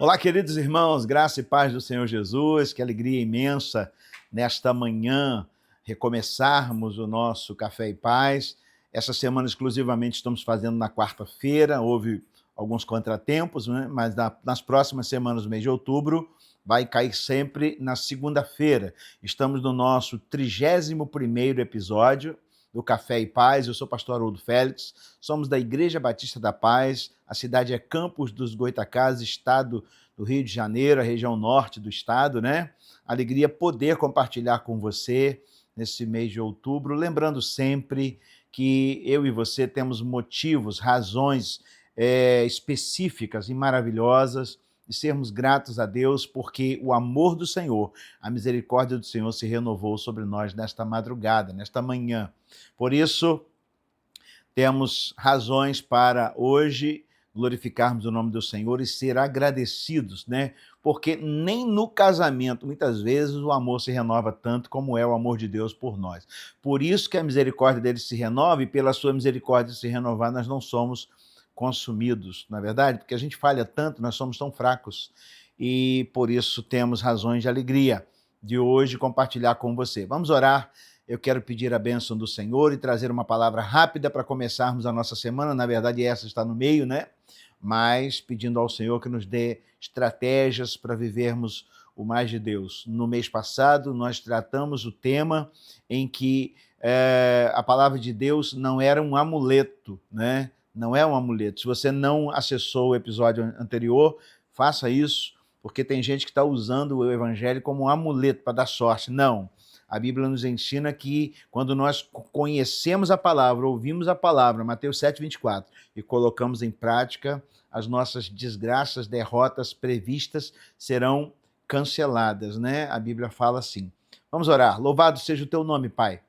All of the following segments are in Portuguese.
Olá, queridos irmãos, graça e paz do Senhor Jesus, que alegria imensa nesta manhã recomeçarmos o nosso Café e Paz. Essa semana exclusivamente estamos fazendo na quarta-feira, houve alguns contratempos, né? Mas nas próximas semanas do mês de outubro vai cair sempre na segunda-feira. Estamos no nosso 31º episódio do Café e Paz. Eu sou o pastor Haroldo Félix, somos da Igreja Batista da Paz, a cidade é Campos dos Goytacazes, estado do Rio de Janeiro, a região norte do estado, né? Alegria poder compartilhar com você nesse mês de outubro, lembrando sempre que eu e você temos motivos, razões específicas e maravilhosas de sermos gratos a Deus, porque o amor do Senhor, a misericórdia do Senhor se renovou sobre nós nesta madrugada, nesta manhã. Por isso, temos razões para hoje glorificarmos o nome do Senhor e ser agradecidos, né? Porque nem no casamento, muitas vezes, o amor se renova tanto como é o amor de Deus por nós. Por isso que a misericórdia dele se renova, e pela sua misericórdia se renovar, nós não somos consumidos, na verdade, porque a gente falha tanto, nós somos tão fracos, e por isso temos razões de alegria de hoje compartilhar com você. Vamos orar. Eu quero pedir a bênção do Senhor e trazer uma palavra rápida para começarmos a nossa semana. Na verdade, essa está no meio, né? Mas pedindo ao Senhor que nos dê estratégias para vivermos o mais de Deus. No mês passado, nós tratamos o tema em que a palavra de Deus não era um amuleto, né? Não é um amuleto. Se você não acessou o episódio anterior, faça isso, porque tem gente que está usando o evangelho como um amuleto para dar sorte. Não. A Bíblia nos ensina que quando nós conhecemos a palavra, ouvimos a palavra, Mateus 7,24, e colocamos em prática, as nossas desgraças, derrotas previstas serão canceladas, né? A Bíblia fala assim. Vamos orar. Louvado seja o teu nome, Pai.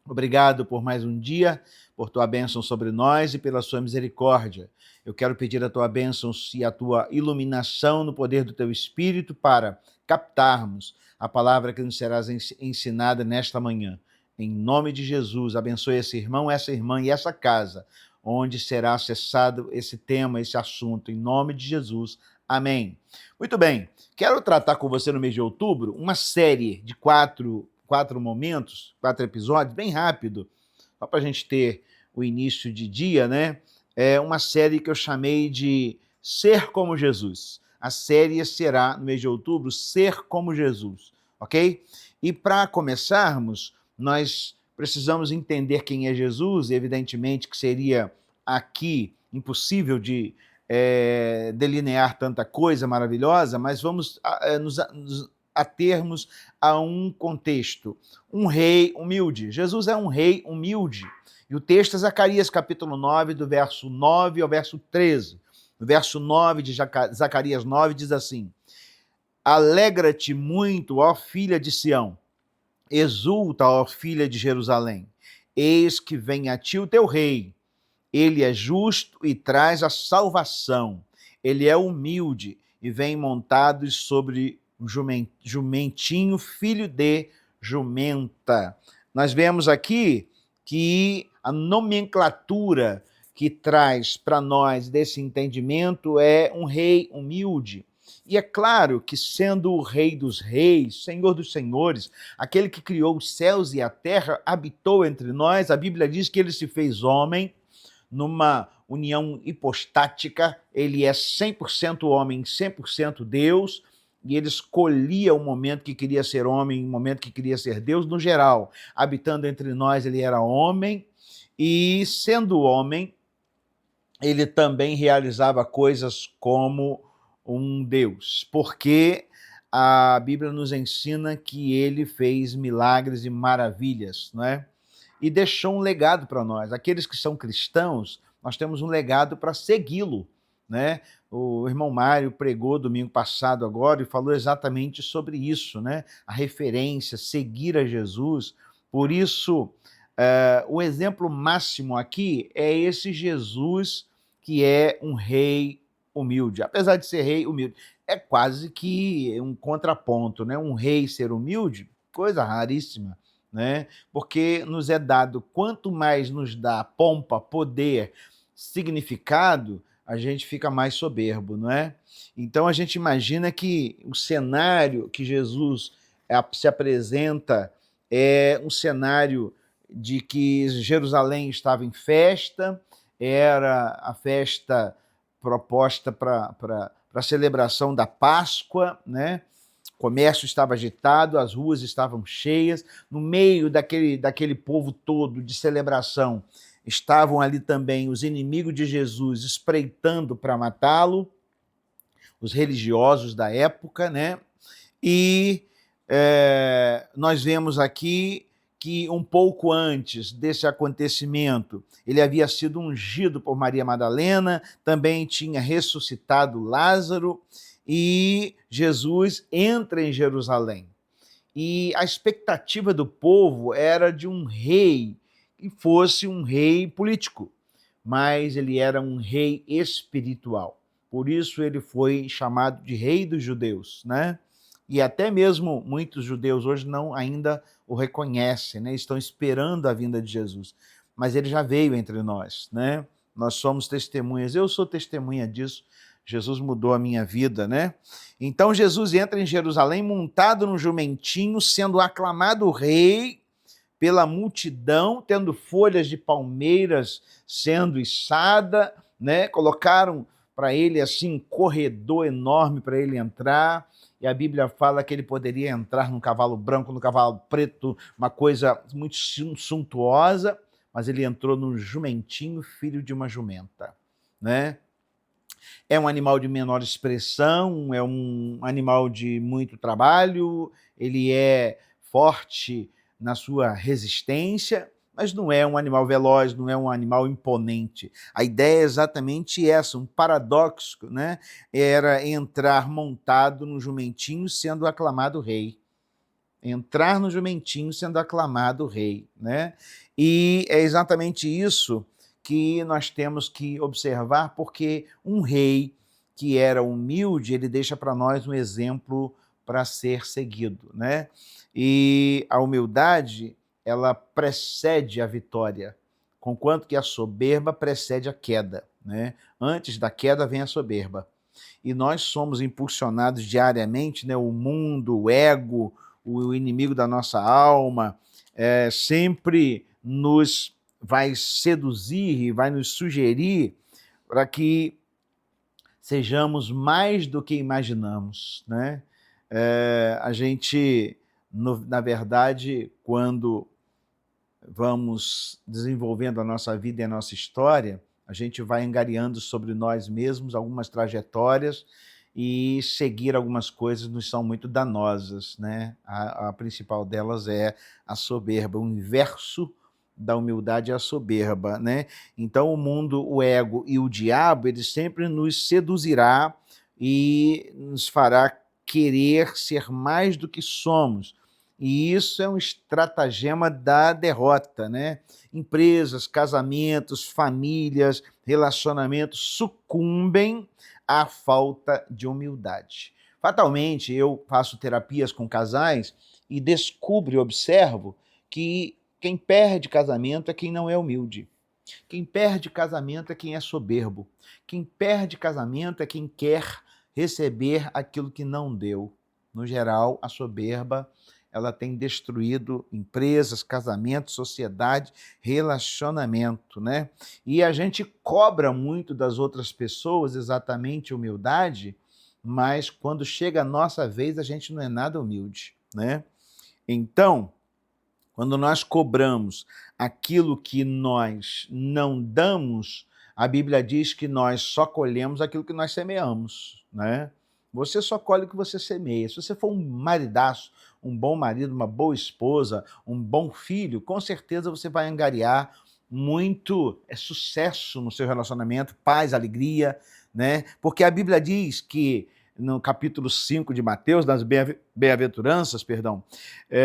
Obrigado por mais um dia, por tua bênção sobre nós e pela sua misericórdia. Eu quero pedir a tua bênção e a tua iluminação no poder do teu Espírito para captarmos a palavra que nos será ensinada nesta manhã. Em nome de Jesus, abençoe esse irmão, essa irmã e essa casa, onde será acessado esse tema, esse assunto. Em nome de Jesus. Amém. Muito bem, quero tratar com você no mês de outubro uma série de quatro momentos, 4 episódios, bem rápido, só para a gente ter o início de dia, né? É uma série que eu chamei de Ser como Jesus. A série será, no mês de outubro, Ser como Jesus, ok? E para começarmos, nós precisamos entender quem é Jesus, evidentemente que seria aqui impossível de delinear tanta coisa maravilhosa, mas vamos nos atermos a um contexto. Um rei humilde. Jesus é um rei humilde. E o texto é Zacarias, capítulo 9, do verso 9 ao verso 13. No verso 9 de Zacarias 9 diz assim: Alegra-te muito, ó filha de Sião, exulta, ó filha de Jerusalém. Eis que vem a ti o teu rei. Ele é justo e traz a salvação. Ele é humilde e vem montado sobre um jumentinho, filho de jumenta. Nós vemos aqui que a nomenclatura que traz para nós desse entendimento é um rei humilde. E é claro que, sendo o Rei dos Reis, Senhor dos Senhores, aquele que criou os céus e a terra, habitou entre nós, a Bíblia diz que ele se fez homem, numa união hipostática, ele é 100% homem, 100% Deus, e ele escolhia o momento que queria ser homem, o momento que queria ser Deus, no geral. Habitando entre nós, ele era homem, e sendo homem, ele também realizava coisas como um Deus, porque a Bíblia nos ensina que ele fez milagres e maravilhas, não é? E deixou um legado para nós. Aqueles que são cristãos, nós temos um legado para segui-lo, né? O irmão Mário pregou domingo passado agora e falou exatamente sobre isso, né? A referência, seguir a Jesus. Por isso, o exemplo máximo aqui é esse Jesus que é um rei humilde. Apesar de ser rei humilde, é quase que um contraponto, né? Um rei ser humilde, coisa raríssima, né? Porque nos é dado, quanto mais nos dá pompa, poder, significado, a gente fica mais soberbo, não é? Então a gente imagina que o cenário que Jesus se apresenta é um cenário de que Jerusalém estava em festa, era a festa proposta para a celebração da Páscoa, né? O comércio estava agitado, as ruas estavam cheias, no meio daquele povo todo de celebração, estavam ali também os inimigos de Jesus espreitando para matá-lo, os religiosos da época, né? E nós vemos aqui que um pouco antes desse acontecimento, ele havia sido ungido por Maria Madalena, também tinha ressuscitado Lázaro, e Jesus entra em Jerusalém. E a expectativa do povo era de um rei que fosse um rei político, mas ele era um rei espiritual. Por isso ele foi chamado de Rei dos Judeus, né? E até mesmo muitos judeus hoje não ainda o reconhecem, né? Estão esperando a vinda de Jesus. Mas ele já veio entre nós, né? Nós somos testemunhas. Eu sou testemunha disso. Jesus mudou a minha vida, né? Então Jesus entra em Jerusalém montado num jumentinho, sendo aclamado rei pela multidão, tendo folhas de palmeiras sendo içada, né? Colocaram para ele assim um corredor enorme para ele entrar, e a Bíblia fala que ele poderia entrar num cavalo branco, no cavalo preto, uma coisa muito suntuosa, mas ele entrou num jumentinho, filho de uma jumenta, né? É um animal de menor expressão, é um animal de muito trabalho, ele é forte na sua resistência, mas não é um animal veloz, não é um animal imponente. A ideia é exatamente essa, um paradoxo, né? Era entrar montado no jumentinho sendo aclamado rei. Entrar no jumentinho sendo aclamado rei, né? E é exatamente isso que nós temos que observar, porque um rei que era humilde, ele deixa para nós um exemplo para ser seguido, né? E a humildade, ela precede a vitória, conquanto que a soberba precede a queda, né? Antes da queda vem a soberba. E nós somos impulsionados diariamente, né? O mundo, o ego, o inimigo da nossa alma, sempre nos vai seduzir e vai nos sugerir para que sejamos mais do que imaginamos, né? A gente, na verdade, quando vamos desenvolvendo a nossa vida e a nossa história, a gente vai angariando sobre nós mesmos algumas trajetórias e seguir algumas coisas nos são muito danosas, né? A principal delas é a soberba, o inverso da humildade é a soberba, né? Então o mundo, o ego e o diabo, ele sempre nos seduzirá e nos fará querer ser mais do que somos. E isso é um estratagema da derrota, né? Empresas, casamentos, famílias, relacionamentos sucumbem à falta de humildade. Fatalmente, eu faço terapias com casais e descubro e observo que quem perde casamento é quem não é humilde. Quem perde casamento é quem é soberbo. Quem perde casamento é quem quer receber aquilo que não deu. No geral, a soberba, ela tem destruído empresas, casamentos, sociedade, relacionamento, né? E a gente cobra muito das outras pessoas exatamente humildade, mas quando chega a nossa vez, a gente não é nada humilde, né? Então, quando nós cobramos aquilo que nós não damos, a Bíblia diz que nós só colhemos aquilo que nós semeamos, né? Você só colhe o que você semeia. Se você for um maridaço, um bom marido, uma boa esposa, um bom filho, com certeza você vai angariar muito sucesso no seu relacionamento, paz, alegria, né? Porque a Bíblia diz que no capítulo 5 de Mateus, das bem-aventuranças, perdão,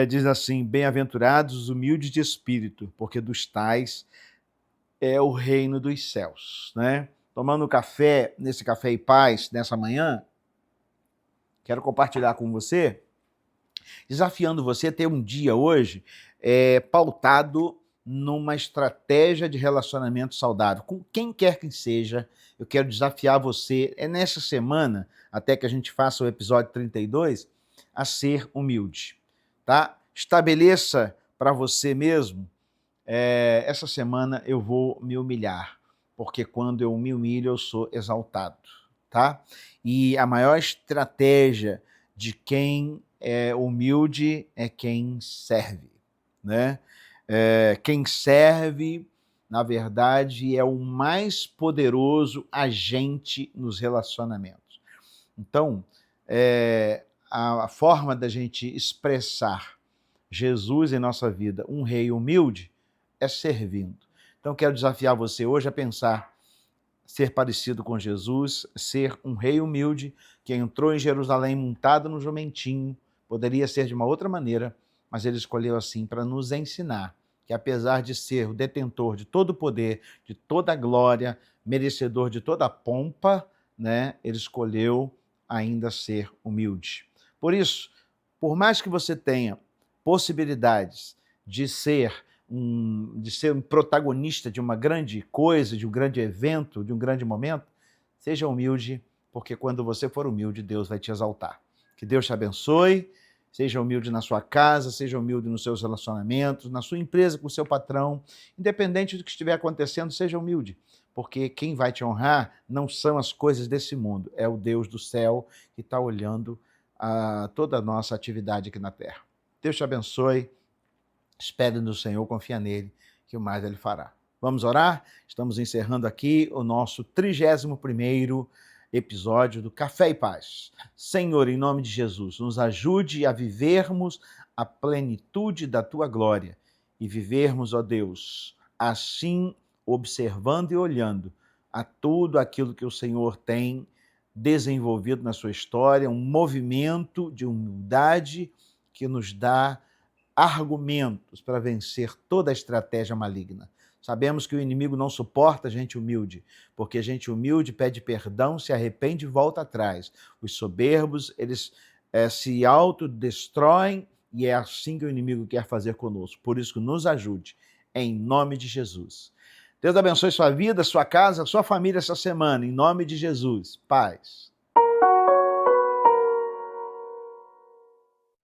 diz assim: bem-aventurados os humildes de espírito, porque dos tais é o reino dos céus, né? Tomando café, nesse Café e Paz, nessa manhã, quero compartilhar com você, desafiando você a ter um dia hoje pautado numa estratégia de relacionamento saudável, com quem quer que seja. Eu quero desafiar você, nessa semana, até que a gente faça o episódio 32, a ser humilde, tá? Estabeleça para você mesmo, essa semana eu vou me humilhar, porque quando eu me humilho eu sou exaltado, tá? E a maior estratégia de quem é humilde é quem serve, né? Quem serve, na verdade, é o mais poderoso agente nos relacionamentos. Então, a forma da gente expressar Jesus em nossa vida, um rei humilde, é servindo. Então, quero desafiar você hoje a pensar, ser parecido com Jesus, ser um rei humilde que entrou em Jerusalém montado no jumentinho. Poderia ser de uma outra maneira, mas ele escolheu assim para nos ensinar que, apesar de ser o detentor de todo o poder, de toda a glória, merecedor de toda a pompa, né, ele escolheu ainda ser humilde. Por isso, por mais que você tenha possibilidades de ser um protagonista de uma grande coisa, de um grande evento, de um grande momento, seja humilde, porque quando você for humilde, Deus vai te exaltar. Que Deus te abençoe, seja humilde na sua casa, seja humilde nos seus relacionamentos, na sua empresa com o seu patrão, independente do que estiver acontecendo, seja humilde, porque quem vai te honrar não são as coisas desse mundo, é o Deus do céu que está olhando toda a nossa atividade aqui na terra. Deus te abençoe. Espere no Senhor, confia nele, que o mais ele fará. Vamos orar? Estamos encerrando aqui o nosso 31º episódio do Café e Paz. Senhor, em nome de Jesus, nos ajude a vivermos a plenitude da tua glória e vivermos, ó Deus, assim observando e olhando a tudo aquilo que o Senhor tem desenvolvido na sua história, um movimento de humildade que nos dá argumentos para vencer toda a estratégia maligna. Sabemos que o inimigo não suporta gente humilde, porque gente humilde pede perdão, se arrepende e volta atrás. Os soberbos, eles se autodestroem e é assim que o inimigo quer fazer conosco. Por isso, nos ajude, em nome de Jesus. Deus abençoe sua vida, sua casa, sua família essa semana, em nome de Jesus. Paz.